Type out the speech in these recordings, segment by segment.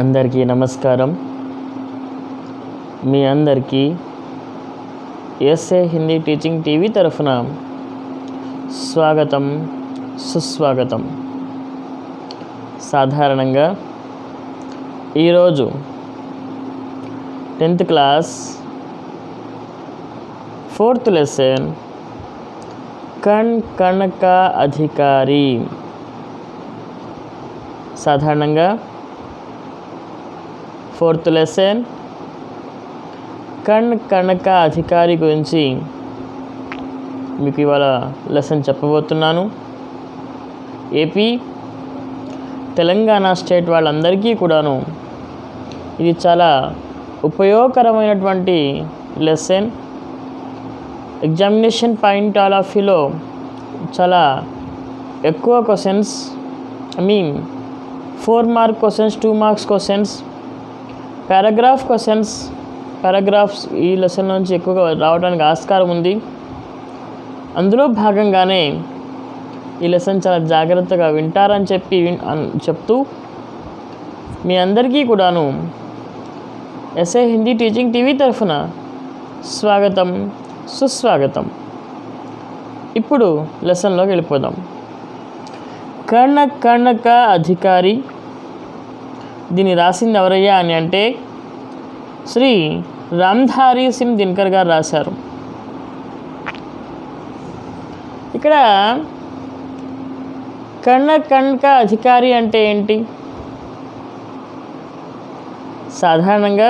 అందరికీ నమస్కారం. మీ అందరికీ ఎస్ఏ హిందీ టీచింగ్ టీవీ తరఫున స్వాగతం, సుస్వాగతం. సాధారణంగా ఈరోజు 10th క్లాస్ 4th లెసన్ కణ్ కణ కా అధికారి. సాధారణంగా 4th లెసన్ కణ్ కణ కా అధికారి గురించి మీకు ఇవాళ లెసన్ చెప్పబోతున్నాను. ఏపీ తెలంగాణ స్టేట్ వాళ్ళందరికీ కూడాను ఇది చాలా ఉపయోగకరమైనటువంటి లెసన్. ఎగ్జామినేషన్ పాయింట్ ఆఫ్ వ్యూలో చాలా ఎక్కువ questions, 4 mark questions, 2 marks questions, paragraphs ఈ లెసన్ నుంచి ఎక్కువగా రావడానికి ఆస్కారం ఉంది. అందులో భాగంగానే ఈ లెసన్ చాలా జాగ్రత్తగా వింటారని చెప్తూ మీ అందరికీ కూడాను ఎస్ఏ హిందీ టీచింగ్ టీవీ తరఫున స్వాగతం, సుస్వాగతం. ఇప్పుడు లెసన్లోకి వెళ్ళిపోదాం. కణ కణ కా అధికారి, దీన్ని రాసింది ఎవరయ్యా అని అంటే శ్రీ రామ్ధారీ సింగ్ దినకర్ గారు రాశారు. ఇక్కడ కణ కణ కా అధికారి అంటే ఏంటి? సాధారణంగా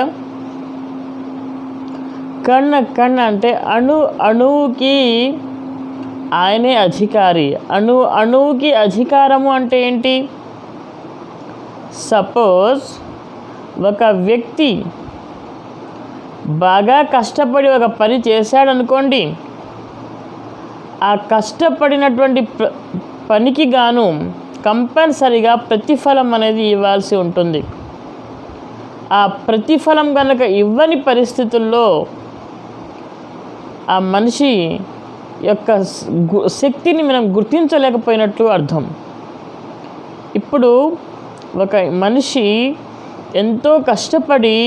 కణ కణ అంటే అణువుకి ఆయనే అధికారి. అణువుకి అధికారము అంటే ఏంటి? సపోజ్ ఒక వ్యక్తి బాగా కష్టపడి ఒక పని చేశాడనుకోండి, ఆ కష్టపడినటువంటి పనికి గాను కంపల్సరిగా ప్రతిఫలం అనేది ఇవ్వాల్సి ఉంటుంది. ఆ ప్రతిఫలం కనుక ఇవ్వని పరిస్థితుల్లో ఆ మనిషి యొక్క శక్తిని మనం గుర్తించలేకపోయినట్లు అర్థం. ఇప్పుడు ఒక మనిషి ఎంతో కష్టపడి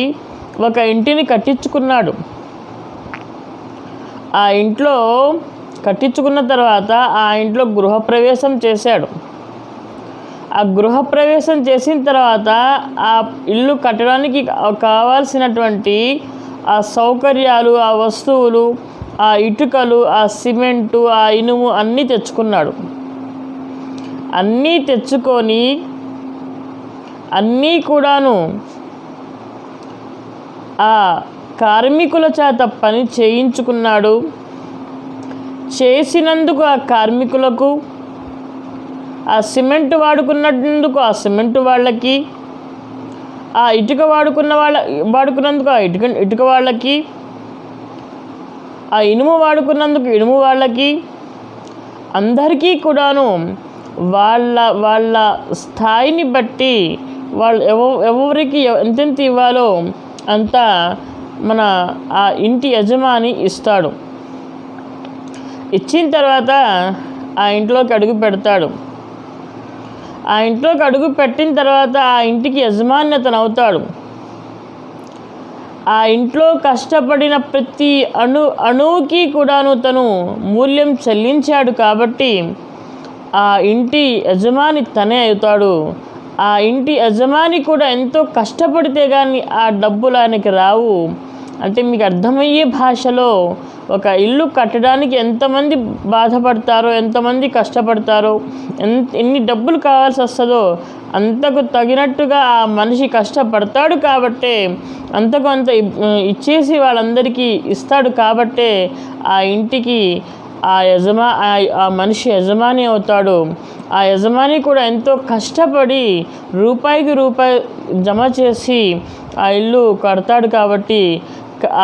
ఒక ఇంటిని కట్టించుకున్నాడు. ఆ ఇంట్లో కట్టించుకున్న తర్వాత ఆ ఇంట్లో గృహప్రవేశం చేశాడు. ఆ గృహప్రవేశం చేసిన తర్వాత ఆ ఇల్లు కట్టడానికి కావాల్సినటువంటి ఆ సౌకర్యాలు, ఆ వస్తువులు, ఆ ఇటుకలు, ఆ సిమెంటు, ఆ ఇనుము అన్నీ తెచ్చుకున్నాడు. అన్నీ తెచ్చుకొని అన్నీ కూడాను ఆ కార్మికుల చేత పని చేయించుకున్నాడు. చేసినందుకు ఆ కార్మికులకు, ఆ సిమెంట్ వాడుకున్నందుకు ఆ సిమెంట్ వాళ్ళకి, ఆ ఇటుక వాడుకున్నందుకు ఆ ఇటుక వాళ్ళకి, ఆ ఇనుము వాడుకున్నందుకు ఇనుము వాళ్ళకి, అందరికీ కూడాను వాళ్ళ స్థాయిని బట్టి వాళ్ళు ఎవరికి ఎంతెంత ఇవ్వాలో అంతా మన ఆ ఇంటి యజమాని ఇస్తాడు. ఇచ్చిన తర్వాత ఆ ఇంట్లోకి అడుగు పెడతాడు. ఆ ఇంట్లోకి అడుగు పెట్టిన తర్వాత ఆ ఇంటికి యజమాని అతను అవుతాడు. ఆ ఇంట్లో కష్టపడిన ప్రతి అణువుకి కూడాను తను మూల్యం చెల్లించాడు కాబట్టి ఆ ఇంటి యజమాని తనే అవుతాడు. ఆ ఇంటి యజమాని కూడా ఎంతో కష్టపడితే కానీ ఆ డబ్బులు ఆయనకి రావు. అంటే మీకు అర్థమయ్యే భాషలో ఒక ఇల్లు కట్టడానికి ఎంతమంది బాధపడతారో, ఎంతమంది కష్టపడతారో, ఎన్ని డబ్బులు కావాల్సి వస్తుందో అంతకు తగినట్టుగా ఆ మనిషి కష్టపడతాడు. కాబట్టే అంతకు అంత ఇచ్చేసి వాళ్ళందరికీ ఇస్తాడు. కాబట్టే ఆ ఇంటికి ఆ మనిషి యజమాని అవుతాడు. ఆ యజమాని కూడా ఎంతో కష్టపడి రూపాయికి రూపాయి జమ చేసి ఆ ఇల్లు కడతాడు. కాబట్టి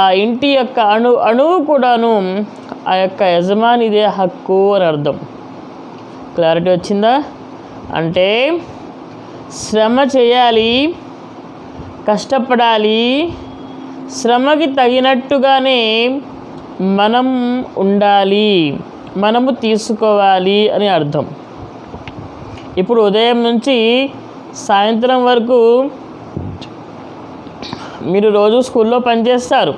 ఆ ఇంటి యొక్క అణువు కూడాను ఆ యొక్క యజమానిదే హక్కు అని అర్థం. క్లారిటీ వచ్చిందా? అంటే శ్రమ చేయాలి, కష్టపడాలి, శ్రమకి తగినట్టుగానే మనం ఉండాలి, మనము తీసుకోవాలి అని అర్థం. ఇప్పుడు ఉదయం నుంచి సాయంత్రం వరకు మీరు రోజు స్కూల్లో పనిచేస్తారు,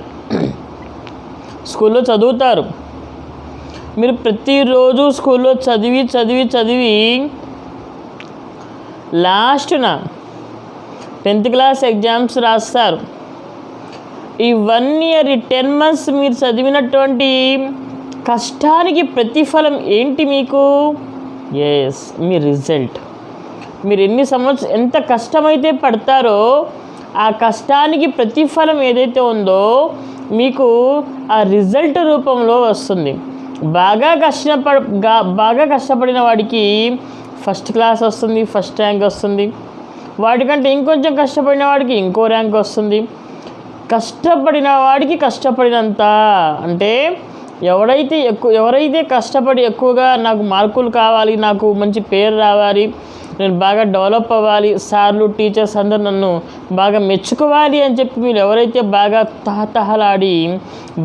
స్కూల్లో చదువుతారు. మీరు ప్రతిరోజు స్కూల్లో చదివి లాస్ట్న 10th క్లాస్ ఎగ్జామ్స్ రాస్తారు. ఈ 1 year 10 months మీరు చదివినటువంటి కష్టానికి ప్రతిఫలం ఏంటి మీకు? ఎస్, మీ రిజల్ట్. మీరు ఎంత కష్టమైతే పడతారో ఆ కష్టానికి ప్రతిఫలం ఏదైతే ఉందో మీకు ఆ రిజల్ట్ రూపంలో వస్తుంది. బాగా కష్టపడిన వాడికి ఫస్ట్ క్లాస్ వస్తుంది, ఫస్ట్ ర్యాంక్ వస్తుంది. వాడికంటే ఇంకొంచెం కష్టపడిన వాడికి ఇంకో ర్యాంక్ వస్తుంది. కష్టపడిన వాడికి కష్టపడినంత, అంటే ఎవరైతే కష్టపడి ఎక్కువగా నాకు మార్కులు కావాలి, నాకు మంచి పేరు రావాలి, నేను బాగా డెవలప్ అవ్వాలి, సార్లు టీచర్స్ అందరూ నన్ను బాగా మెచ్చుకోవాలి అని చెప్పి మీరు ఎవరైతే బాగా తహతహలాడి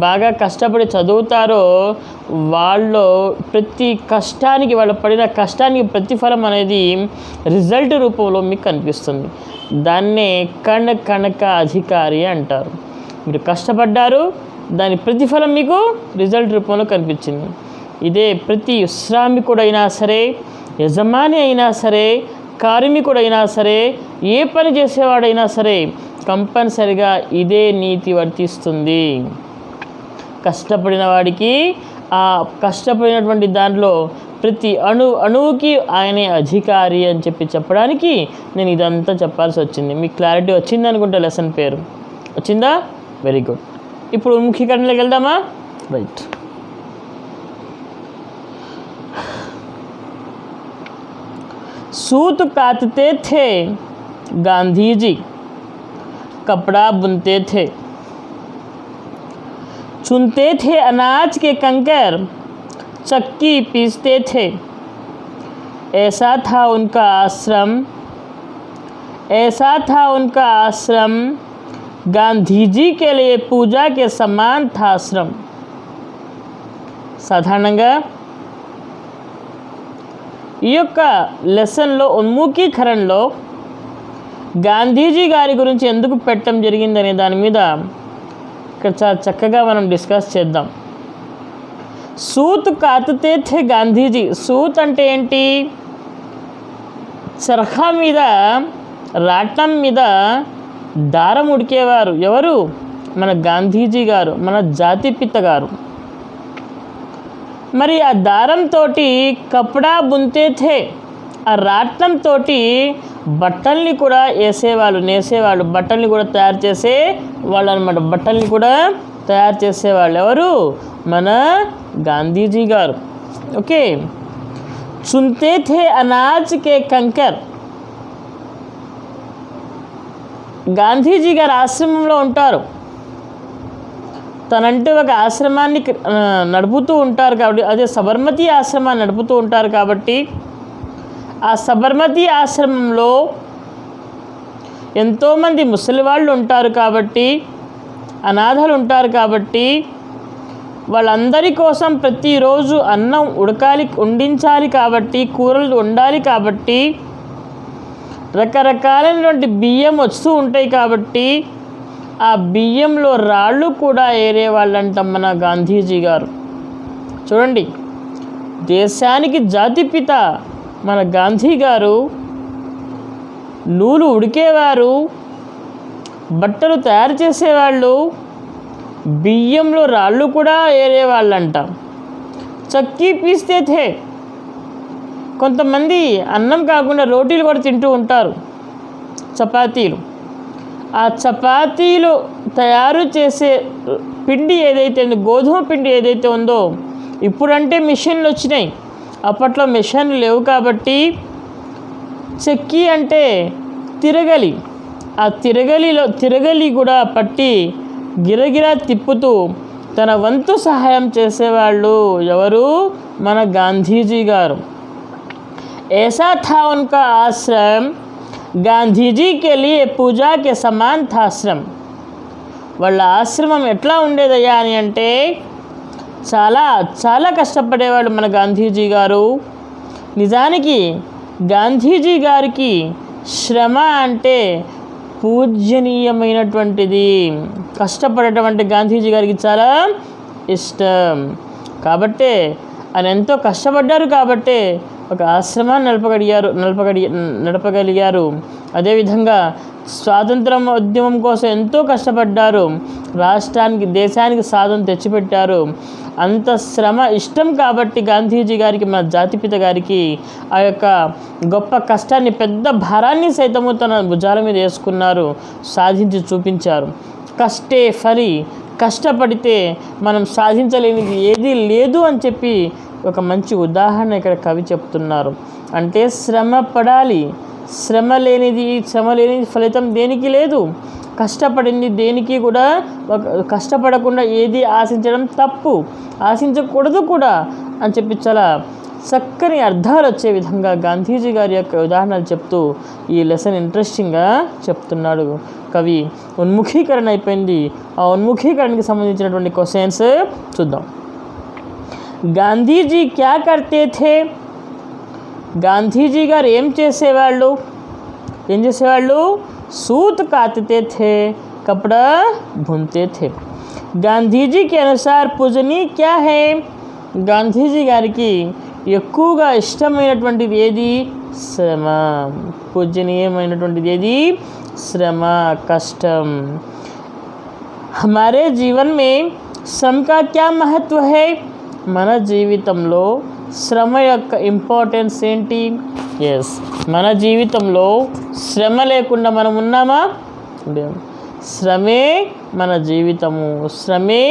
బాగా కష్టపడి చదువుతారో వాళ్ళు వాళ్ళు పడిన కష్టానికి ప్రతిఫలం అనేది రిజల్ట్ రూపంలో మీకు కనిపిస్తుంది. దాన్నే కణక అధికారి అంటారు. మీరు కష్టపడ్డారు, దాని ప్రతిఫలం మీకు రిజల్ట్ రూపంలో కనిపించింది. ఇదే ప్రతి శ్రామికుడైనా సరే, యజమాని అయినా సరే, కార్మికుడైనా సరే, ఏ పని చేసేవాడైనా సరే కంపల్సరిగా ఇదే నీతి వర్తిస్తుంది. కష్టపడిన వాడికి ఆ కష్టపడినటువంటి దాంట్లో ప్రతి అణువుకి ఆయనే అధికారి అని చెప్పడానికి నేను ఇదంతా చెప్పాల్సి వచ్చింది. మీకు క్లారిటీ వచ్చింది అనుకుంటా. లెసన్ పేరు వచ్చిందా? Very good. ఇప్పుడు ముఖ్యకరణలోకి వెళ్దామా? రైట్. सूत काटते थे गांधी जी, कपड़ा बुनते थे, चुनते थे अनाज के कंकर, चक्की पीसते थे. ऐसा था उनका आश्रम. गांधी जी के लिए पूजा के समान था आश्रम. సాధారణంగా ఈ యొక్క లెసన్లో ఉన్ముఖీకరణలో గాంధీజీ గారి గురించి ఎందుకు పెట్టడం జరిగిందనే దాని మీద ఇక్కడ చాలా చక్కగా మనం డిస్కస్ చేద్దాం. సూత్ కాతుతే థే గాంధీజీ. సూత్ అంటే ఏంటి? చరఖా మీద, రాట్నం మీద దారం ఉడికేవారు. ఎవరు? మన గాంధీజీ గారు, మన జాతిపిత గారు. మరి ఆ దారంతో కపడా బున్తే థే, ఆ రాట్నంతో బట్టల్ని కూడా నేసేవాళ్ళు. బట్టల్ని కూడా తయారు చేసే వాళ్ళు అనమాట. బట్టల్ని కూడా తయారు చేసేవాళ్ళు ఎవరు? మన గాంధీజీ గారు. ఓకే. చున్తే థే అనాజ్ కే కంకర్. గాంధీజీ గారు ఆశ్రమంలో ఉంటారు. తనంటూ ఒక ఆశ్రమాన్ని నడుపుతూ ఉంటారు కాబట్టి, అదే సబర్మతి ఆశ్రమాన్ని నడుపుతూ ఉంటారు కాబట్టి, ఆ సబర్మతి ఆశ్రమంలో ఎంతోమంది ముసలి వాళ్ళు ఉంటారు కాబట్టి, అనాథలు ఉంటారు కాబట్టి, వాళ్ళందరి కోసం ప్రతిరోజు అన్నం వండించాలి కాబట్టి, కూరలు వండాలి కాబట్టి, రకరకాలైనటువంటి బియ్యం వస్తూ ఉంటాయి కాబట్టి, ఆ బియ్యంలో రాళ్ళు కూడా ఏరే వాళ్ళంట మన గాంధీజీ గారు. చూడండి, దేశానికి జాతిపిత మన గాంధీ గారు నూలు ఉడికేవారు, బట్టలు తయారు చేసేవాళ్ళు, బియ్యంలో రాళ్ళు కూడా ఏరేవాళ్ళంట. చక్కీ పీస్తే థే. కొంతమంది అన్నం కాకుండా రోటీలు కూడా తింటూ ఉంటారు, చపాతీలు. ఆ చపాతీలు తయారు చేసే పిండి ఏదైతే ఉందో, గోధుమ పిండి ఏదైతే ఉందో, ఇప్పుడంటే మిషన్లు వచ్చినాయి, అప్పట్లో మిషన్లు లేవు కాబట్టి చెక్కీ అంటే తిరగలి. ఆ తిరగలి కూడా పట్టి గిరగిరా తిప్పుతూ తన వంతు సహాయం చేసేవాళ్ళు ఎవరు? మన గాంధీజీ గారు. ऐसा था उनका आश्रम, గాంధీజీ के लिए पूजा के समान था आश्रम. వాళ్ళ ఆశ్రమం ఎట్లా ఉండేదయ్యా అని అంటే చాలా చాలా కష్టపడేవాళ్ళు మన గాంధీజీ గారు. నిజానికి గాంధీజీ గారికి శ్రమ అంటే పూజనీయమైనటువంటిది. కష్టపడేటువంటి గాంధీజీ గారికి చాలా ఇష్టం. కాబట్టే ఆయన ఎంతో కష్టపడ్డారు కాబట్టే ఒక ఆశ్రమాన్ని నడపగలిగారు. అదేవిధంగా స్వాతంత్రం ఉద్యమం కోసం ఎంతో కష్టపడ్డారు. రాష్ట్రానికి దేశానికి సాధన తెచ్చిపెట్టారు. అంత శ్రమ ఇష్టం కాబట్టి గాంధీజీ గారికి, మన జాతిపిత గారికి ఆ యొక్క గొప్ప కష్టాన్ని, పెద్ద భారాన్ని సైతము తన భుజాల మీద వేసుకున్నారు, సాధించి చూపించారు. కష్టే ఫలి, కష్టపడితే మనం సాధించలేనిది ఏదీ లేదు అని చెప్పి ఒక మంచి ఉదాహరణ ఇక్కడ కవి చెప్తున్నారు. అంటే శ్రమ పడాలి, శ్రమ లేనిది ఫలితం దేనికి లేదు. కష్టపడింది దేనికి కూడా, కష్టపడకుండా ఏది ఆశించడం తప్పు, ఆశించకూడదు కూడా అని చెప్పి చాలా చక్కని అర్థాలు వచ్చే విధంగా గాంధీజీ గారి యొక్క ఉదాహరణలు చెప్తూ ఈ లెసన్ ఇంట్రెస్టింగ్గా చెప్తున్నాడు కవి. ఉన్ముఖీకరణ అయిపోయింది. ఆ ఉన్ముఖీకరణకి సంబంధించినటువంటి క్వశ్చన్స్ చూద్దాం. గాంధీజీ క్యా కర్తే థే, గాంధీజీ గారు ఏం చేసేవాళ్ళు? सूत काटते थे, कपड़ा बुनते थे. గాంధీజీ के अनुसार పూజనీయ क्या है, గాంధీజీ గారికి ఎక్కువగా ఇష్టమైనటువంటిది ఏది? శ్రమ. పూజనీయమైనటువంటిది ఏది? శ్రమ, కష్టం. हमारे जीवन में श्रम का क्या महत्व है, మన జీవితంలో శ్రమ యొక్క ఇంపార్టెన్స్ ఏంటి? ఎస్, మన జీవితంలో శ్రమ లేకుండా మనం ఉన్నామా? శ్రమే మన జీవితము, శ్రమే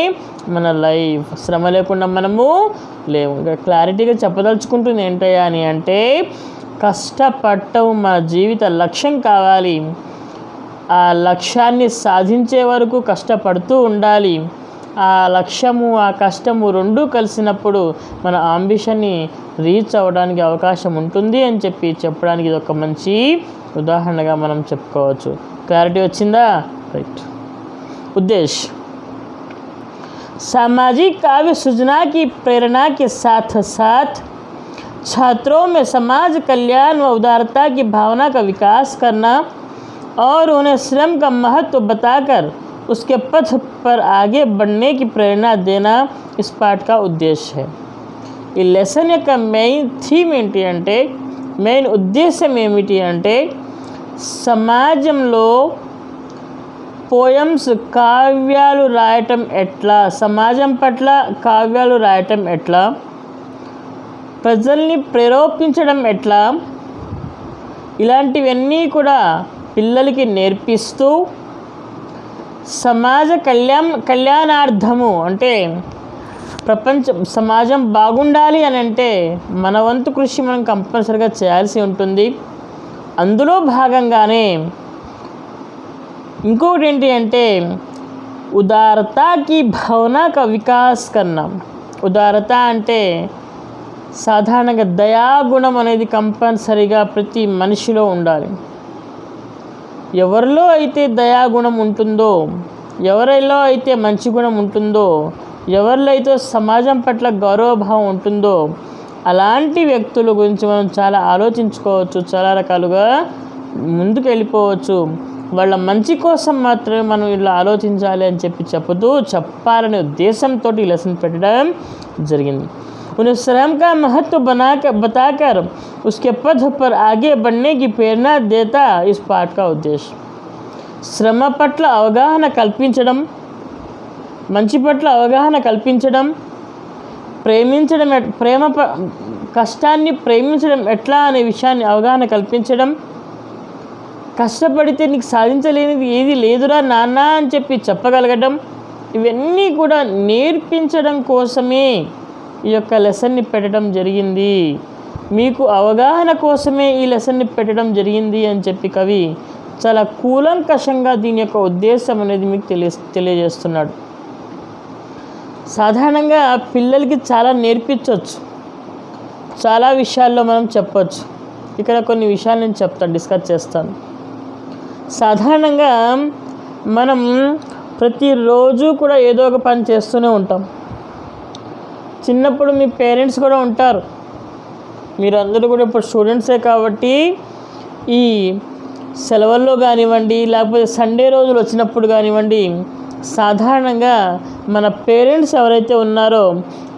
మన లైఫ్. శ్రమ లేకుండా మనము లేవు. క్లారిటీగా చెప్పదలుచుకుంటుంది ఏంటయ్యా అని అంటే, కష్టపడటం మన జీవిత లక్ష్యం కావాలి. ఆ లక్ష్యాన్ని సాధించే వరకు కష్టపడుతూ ఉండాలి. ఆ లక్ష్యము, ఆ కష్టము రెండూ కలిసినప్పుడు మన అంబిషన్ని రీచ్ అవ్వడానికి అవకాశం ఉంటుంది అని చెప్పడానికి ఇది ఒక మంచి ఉదాహరణగా మనం చెప్పుకోవచ్చు. క్లారిటీ వచ్చిందా? రైట్. उद्देश्य, सामाजिक काव्य सृजना की प्रेरणा के साथ साथ छात्रों में समाज कल्याण व उदारता की भावना का विकास करना और उन्हें श्रम का महत्व बताकर उसके पथ पर आगे बढ़ने की प्रेरणा देना इस पाठ का उद्देश्य है. ఈ లెసన్ యొక్క మెయిన్ థీమ్ ఏంటి అంటే, మెయిన్ ఉద్దేశం ఏమిటి అంటే, సమాజంలో పోయమ్స్, కావ్యాలు రాయటం ఎట్లా, సమాజం పట్ల కావ్యాలు రాయటం ఎట్లా, ప్రజల్ని ప్రేరేపించడం ఎట్లా, ఇలాంటివన్నీ కూడా పిల్లలకి నేర్పిస్తూ సమాజ కళ్యాణార్థము అంటే సమాజం బాగుండాలి అని అంటే మన వంతు కృషి మనం కంపల్సరిగా చేయాల్సి ఉంటుంది. అందులో భాగంగానే ఇంకొకటి ఏంటి అంటే, ఉదారతాకి భావన కా వికాస్ కన్నా. ఉదారత అంటే సాధారణంగా దయాగుణం అనేది కంపల్సరిగా ప్రతి మనిషిలో ఉండాలి. ఎవరిలో అయితే దయాగుణం ఉంటుందో, ఎవరిలో అయితే మంచి గుణం ఉంటుందో, ఎవరిలో అయితే సమాజం పట్ల గౌరవభావం ఉంటుందో, అలాంటి వ్యక్తుల గురించి మనం చాలా ఆలోచించుకోవచ్చు, చాలా రకాలుగా ముందుకు వెళ్ళిపోవచ్చు. వాళ్ళ మంచి కోసం మాత్రమే మనం ఇలా ఆలోచించాలి అని చెప్పాలనే ఉద్దేశంతో ఈ లెసన్ పెట్టడం జరిగింది. उन्हें श्रम का महत्व बताकर उसके पथ पर आगे बढ़ने की प्रेरणा देता इस पाठ का उद्देश्य. శ్రమ పట్ల అవగాహన కల్పించడం, మంచి పట్ల అవగాహన కల్పించడం, కష్టాన్ని ప్రేమించడం ఎట్లా అనే విషయాన్ని అవగాహన కల్పించడం, కష్టపడితే నీకు సాధించలేనిది ఏది లేదురా నాన్న అని చెప్పగలగడం, ఇవన్నీ కూడా నేర్పించడం కోసమే ఈ యొక్క లెసన్ని పెట్టడం జరిగింది. మీకు అవగాహన కోసమే ఈ లెసన్ని పెట్టడం జరిగింది అని చెప్పి కవి చాలా కూలంకషంగా దీని యొక్క ఉద్దేశం అనేది మీకు తెలియజేస్తున్నాడు. సాధారణంగా పిల్లలకి చాలా నేర్పించవచ్చు, చాలా విషయాల్లో మనం చెప్పచ్చు. ఇక్కడ కొన్ని విషయాలు నేను డిస్కస్ చేస్తాను. సాధారణంగా మనం ప్రతిరోజు కూడా ఏదో ఒక పని చేస్తూనే ఉంటాం. చిన్నప్పుడు మీ పేరెంట్స్ కూడా ఉంటారు, మీరందరూ కూడా ఇప్పుడు స్టూడెంట్సే కాబట్టి ఈ సెలవుల్లో కానివ్వండి, లేకపోతే సండే రోజులు వచ్చినప్పుడు కానివ్వండి, సాధారణంగా మన పేరెంట్స్ ఎవరైతే ఉన్నారో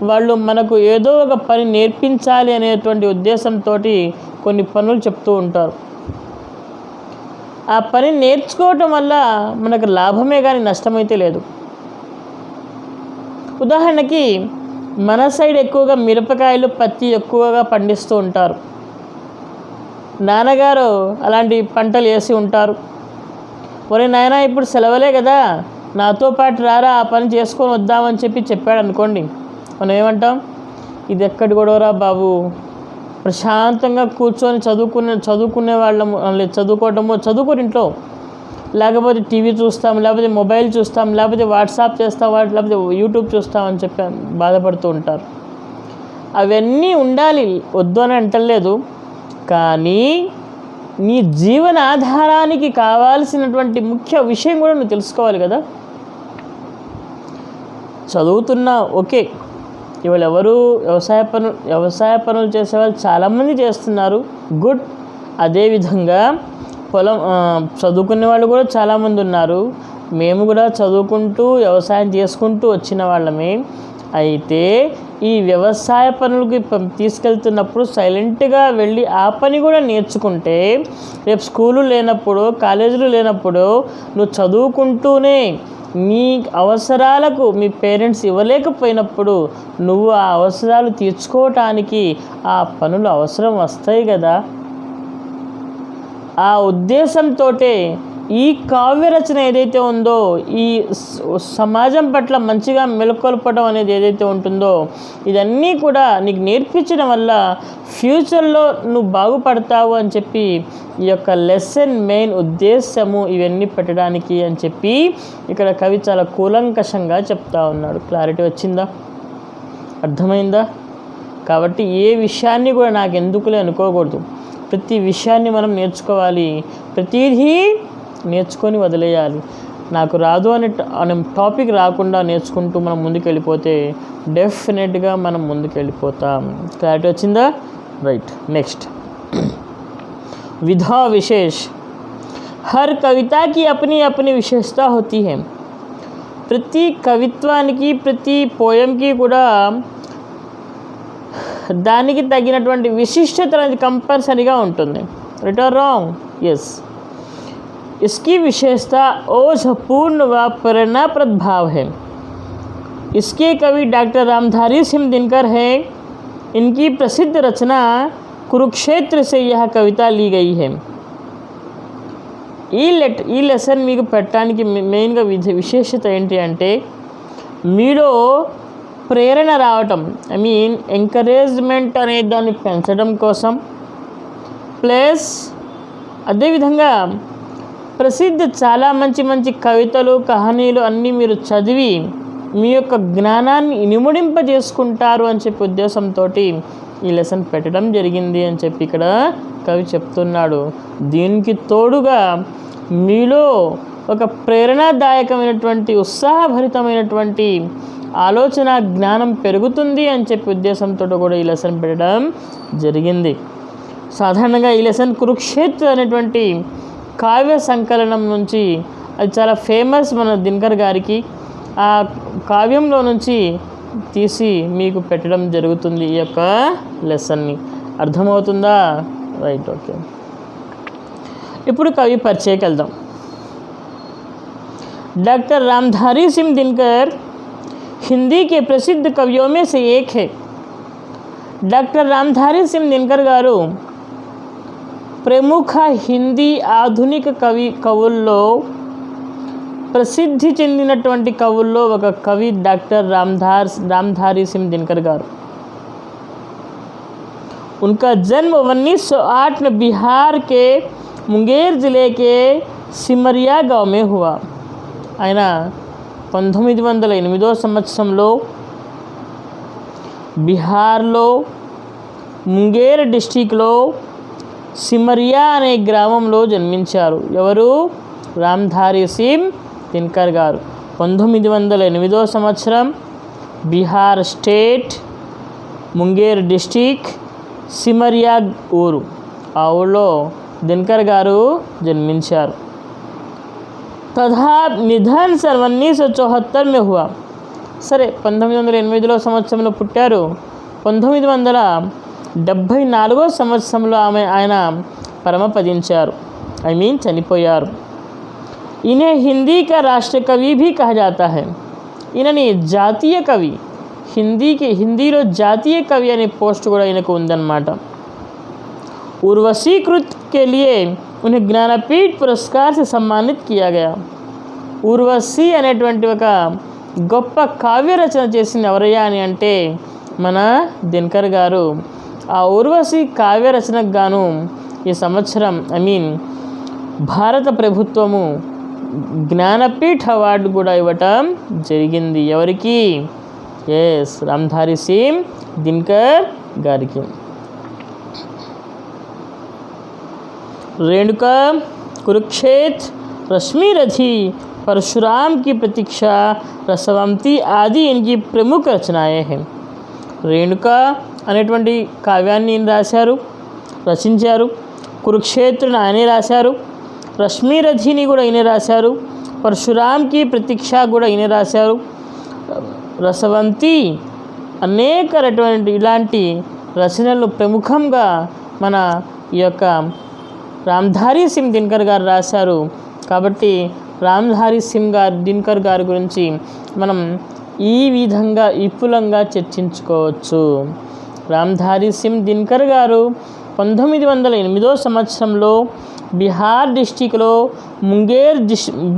వాళ్ళు మనకు ఏదో ఒక పని నేర్పించాలి అనేటువంటి ఉద్దేశంతో కొన్ని పనులు చెప్తూ ఉంటారు. ఆ పని నేర్చుకోవటం వల్ల మనకు లాభమే కానీ నష్టమైతే లేదు. ఉదాహరణకి మన సైడ్ ఎక్కువగా మిరపకాయలు, పత్తి ఎక్కువగా పండిస్తూ ఉంటారు. నాన్నగారు అలాంటి పంటలు వేసి ఉంటారు. ఒరే నాయన, ఇప్పుడు సెలవులే కదా, నాతో పాటు రారా, ఆ పని చేసుకొని వద్దామని చెప్పాడు అనుకోండి, మనం ఏమంటాం? ఇది ఎక్కడి గొడవరా బాబు, ప్రశాంతంగా కూర్చొని చదువుకునే వాళ్ళము, చదువుకోని ఇంట్లో, లేకపోతే టీవీ చూస్తాం, లేకపోతే మొబైల్ చూస్తాం, లేకపోతే వాట్సాప్ చేస్తాం, లేకపోతే యూట్యూబ్ చూస్తామని చెప్పి బాధపడుతూ ఉంటారు. అవన్నీ ఉండాలి, వద్దు అని అంటలేదు. కానీ నీ జీవనాధారానికి కావాల్సినటువంటి ముఖ్య విషయం కూడా నువ్వు తెలుసుకోవాలి కదా. చదువుతున్నా ఓకే, ఇవాళ ఎవరు వ్యవసాయ పనులు చేసేవాళ్ళు చాలామంది చేస్తున్నారు, గుడ్. అదేవిధంగా చదువుకునే వాళ్ళు కూడా చాలామంది ఉన్నారు. మేము కూడా చదువుకుంటూ వ్యవసాయం చేసుకుంటూ వచ్చిన వాళ్ళమే. అయితే ఈ వ్యవసాయ పనులకి తీసుకెళ్తున్నప్పుడు సైలెంట్గా వెళ్ళి ఆ పని కూడా నేర్చుకుంటే రేపు స్కూలు లేనప్పుడు, కాలేజీలు లేనప్పుడు నువ్వు చదువుకుంటూనే నీ అవసరాలకు మీ పేరెంట్స్ ఇవ్వలేకపోయినప్పుడు నువ్వు ఆ అవసరాలు తీర్చుకోవటానికి ఆ పనులు అవసరం వస్తాయి కదా. ఆ ఉద్దేశంతో ఈ కావ్య రచన ఏదైతే ఉందో, ఈ సమాజం పట్ల మంచిగా మెలుకొల్పడం అనేది ఏదైతే ఉంటుందో, ఇదన్నీ కూడా నీకు నేర్పించడం వల్ల ఫ్యూచర్లో నువ్వు బాగుపడతావు అని చెప్పి ఈ యొక్క లెసన్ మెయిన్ ఉద్దేశము ఇవన్నీ పెట్టడానికి అని చెప్పి ఇక్కడ కవి చాలా కూలంకషంగా చెప్తా ఉన్నాడు. క్లారిటీ వచ్చిందా? అర్థమైందా? కాబట్టి ఏ విషయాన్ని కూడా నాకు ఎందుకులే అనుకోకూడదు. ప్రతి విషయాన్ని మనం నేర్చుకోవాలి, ప్రతిదీ నేర్చుకొని వదిలేయాలి. నాకు రాదు అనే టాపిక్ రాకుండా నేర్చుకుంటూ మనం ముందుకు వెళ్ళిపోతే డెఫినెట్గా మనం ముందుకు వెళ్ళిపోతాం. క్లారిటీ వచ్చిందా? రైట్. నెక్స్ట్, विधा विशेष। हर कविता की अपनी अपनी विशेषता होती है। ప్రతి కవిత్వానికి, ప్రతి పోయంకి కూడా దానికి తగినటువంటి విశిష్టత అనేది కంపల్సరీగా ఉంటుంది. Right are wrong? ఎస్. इसकी विशेषता ओझपूर्ण व प्रेरणाप्रद भाव है। इसके कवि डॉक्टर रामधारी सिंह दिनकर हैं। इनकी प्रसिद्ध रचना कुरुक्षेत्र से यह कविता ली गई है। ఈ లెసన్ మీకు పెట్టడానికి మెయిన్గా విశేషత ఏంటి అంటే, మీలో ప్రేరణ రావటం, ఎంకరేజ్మెంట్ అనే దాన్ని పెంచడం కోసం, ప్లస్ అదేవిధంగా ప్రసిద్ధ చాలా మంచి మంచి కవితలు, కహానీలు అన్నీ మీరు చదివి మీ యొక్క జ్ఞానాన్ని ఇనుముడింపజేసుకుంటారు అని చెప్పి ఉద్దేశంతో ఈ లెసన్ పెట్టడం జరిగింది అని చెప్పి ఇక్కడ కవి చెప్తున్నాడు. దీనికి తోడుగా మీలో ఒక ప్రేరణాదాయకమైనటువంటి, ఉత్సాహభరితమైనటువంటి ఆలోచన జ్ఞానం పెరుగుతుంది అని చెప్పి ఉద్దేశంతో కూడా ఈ లెసన్ పెట్టడం జరిగింది. సాధారణంగా ఈ లెసన్ కురుక్షేత్ర అనేటువంటి కావ్య సంకలనం నుంచి, అది చాలా ఫేమస్ మన దినకర్ గారికి, ఆ కావ్యంలో నుంచి తీసి మీకు పెట్టడం జరుగుతుంది ఈ యొక్క లెసన్ని. అర్థమవుతుందా? Right, okay. ఇప్పుడు కవి పరిచయకి వెళ్దాం. डॉक्टर रामधारी सिंह दिनकर हिंदी के प्रसिद्ध कवियों में से एक है। डॉक्टर रामधारी सिंह दिनकर గారు ప్రముఖ హిందీ ఆధునిక కవుల్లో ప్రసిద్ధి చెందినటువంటి కవుల్లో ఒక కవి डॉक्टर रामधारी सिंह दिनकर గారు. उनका जन्म 1908 में बिहार के मुंगेर ज़िले के सिमरिया गांव में हुआ. ఆయన 1908 సంవత్సరంలో బీహార్లో ముంగేర్ డిస్టిక్లో సిమరియా అనే గ్రామంలో జన్మించారు. ఎవరు? రామ్ధారీ సింగ్ దినకర్ గారు. 1908 సంవత్సరం, బీహార్ స్టేట్, ముంగేర్ డిస్టిక్, సిమరియా ఊరు, ఆ ఊళ్ళో దినకర్ గారు జన్మించారు. తథా నిధన్ सन 1974 में हुआ. సరే 1908 సంవత్సరంలో పుట్టారు. 1974 సంవత్సరంలో ఆయన పరమపదించారు, చనిపోయారు. इन्हें हिंदी का राष्ट्र कवि भी कहा जाता है. ఈయనని జాతీయ కవి, హిందీలో జాతీయ కవి అనే పోస్ట్ కూడా ఈయనకు ఉందన్నమాట. उर्वशी कृत के लिए उन्हें ज्ञानपीठ पुरस्कार से सम्मानित किया गया. ఉర్వశి అనేటువంటి ఒక గొప్ప కావ్య రచన చేసింది ఎవరయ్యా అని అంటే మన దినకర్ గారు. ఆ ఉర్వశి కావ్య రచనకు గాను ఈ సంవత్సరం భారత ప్రభుత్వము జ్ఞానపీఠ అవార్డు కూడా ఇవ్వటం జరిగింది. ఎవరికి? రామ్ధారి సింగ్ దినకర్ గారికి. रेणुका, कुरुक्षेत्र, रश्मिरथी, परशुराम की प्रतीक्षा, रसवंती आदि इनकी प्रमुख रचनाएं हैं. రేణుక అనేటువంటి కావ్యాన్ని రచించారు. కురుక్షేత్రను ఆయనే రాశారు. రశ్మిరథిని కూడా ఈయన రాశారు. పరశురాంకి ప్రతీక్ష కూడా ఈయన రాశారు. రసవంతి అనేక ఇలాంటి రచనలు ప్రముఖంగా మన ఈ యొక్క రామ్ధారి సింగ్ దినకర్ గారు రాశారు. కాబట్టి రామ్ధారి సింగ్ దినకర్ గారి గురించి మనం ఈ విధంగా విపులంగా చర్చించుకోవచ్చు. రామ్ధారి సింగ్ దినకర్ గారు 1908 సంవత్సరంలో బిహార్ డిస్టిక్లో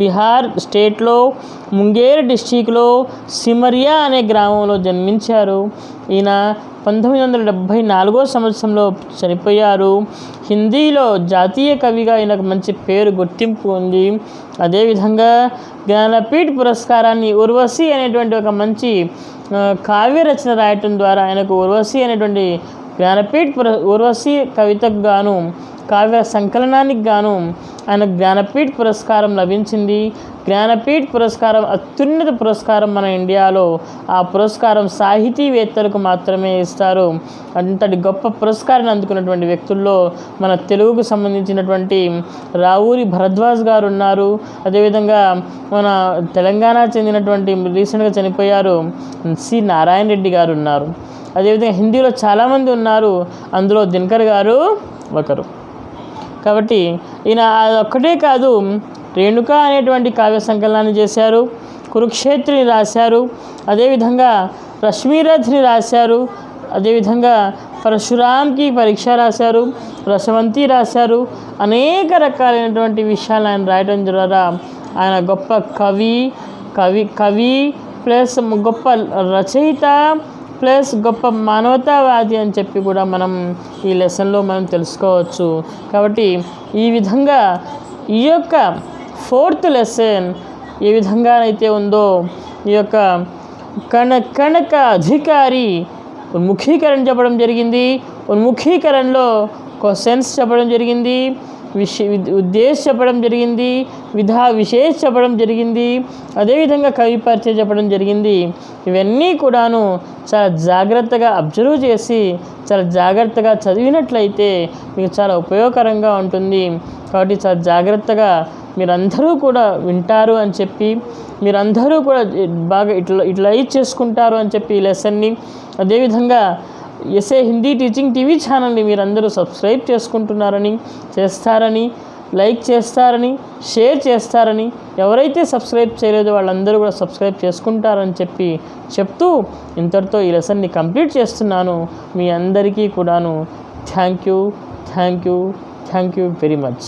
బిహార్ స్టేట్లో ముంగేర్ డిస్టిక్లో సిమరియా అనే గ్రామంలో జన్మించారు. ఈయన 1974 సంవత్సరంలో చనిపోయారు. హిందీలో జాతీయ కవిగా ఈయనకు మంచి పేరు గుర్తింపు ఉంది. అదేవిధంగా జ్ఞానపీఠ పురస్కారాన్ని ఉర్వశి అనేటువంటి ఒక మంచి కావ్య రచన రాయటం ద్వారా ఆయనకు ఉర్వశి అనేటువంటి ఉర్వశి కవితకు గాను కావ్య సంకలనానికి గాను ఆయన జ్ఞానపీఠ పురస్కారం లభించింది. జ్ఞానపీఠ పురస్కారం అత్యున్నత పురస్కారం మన ఇండియాలో. ఆ పురస్కారం సాహితీవేత్తలకు మాత్రమే ఇస్తారు. అంతటి గొప్ప పురస్కారాన్ని అందుకున్నటువంటి వ్యక్తుల్లో మన తెలుగుకు సంబంధించినటువంటి రావూరి భరద్వాజ్ గారు ఉన్నారు. అదేవిధంగా మన తెలంగాణ చెందినటువంటి రీసెంట్గా చనిపోయారు సి నారాయణ రెడ్డి గారు ఉన్నారు. అదేవిధంగా హిందీలో చాలామంది ఉన్నారు, అందులో దినకర్ గారు ఒకరు. కాబట్టి ఈయన ఒక్కటే కాదు, రేణుక అనేటువంటి కావ్య సంకలనాన్ని చేశారు, కురుక్షేత్రని రాశారు, అదేవిధంగా రశ్మిరథ్ని రాశారు, అదేవిధంగా పరశురాంకి పరీక్ష రాశారు, రసవంతి రాశారు. అనేక రకాలైనటువంటి విషయాలు ఆయన రాయడం ద్వారా ఆయన గొప్ప కవి ప్లస్ గొప్ప రచయిత ప్లస్ గొప్ప మానవతావాది అని చెప్పి కూడా మనం ఈ లెసన్లో మనం తెలుసుకోవచ్చు. కాబట్టి ఈ విధంగా ఈ యొక్క 4th లెసన్ ఏ విధంగానైతే ఉందో ఈ యొక్క కణక అధికారి ఉన్ముఖీకరణ చెప్పడం జరిగింది. ఉన్ముఖీకరణలో క్వశ్చన్స్ చెప్పడం జరిగింది, ఉద్దేశ చెప్పడం జరిగింది, విశేష చెప్పడం జరిగింది, అదేవిధంగా కవి పరిచయం చెప్పడం జరిగింది. ఇవన్నీ కూడాను చాలా జాగ్రత్తగా అబ్జర్వ్ చేసి చాలా జాగ్రత్తగా చదివినట్లయితే మీకు చాలా ఉపయోగకరంగా ఉంటుంది. కాబట్టి చాలా జాగ్రత్తగా మీరందరూ కూడా వింటారు అని చెప్పి, మీరందరూ కూడా బాగా ఇట్లా చేసుకుంటారు అని చెప్పి ఈ లెసన్ని, అదేవిధంగా ఎస్ఏ హిందీ టీచింగ్ టీవీ ఛానల్ని మీరందరూ సబ్స్క్రైబ్ చేస్తారని, లైక్ చేస్తారని, షేర్ చేస్తారని, ఎవరైతే సబ్స్క్రైబ్ చేయలేదో వాళ్ళందరూ కూడా సబ్స్క్రైబ్ చేసుకుంటారని చెప్తూ ఇంతటితో ఈ లెసన్ని కంప్లీట్ చేస్తున్నాను. మీ అందరికీ కూడాను థ్యాంక్ యూ వెరీ మచ్.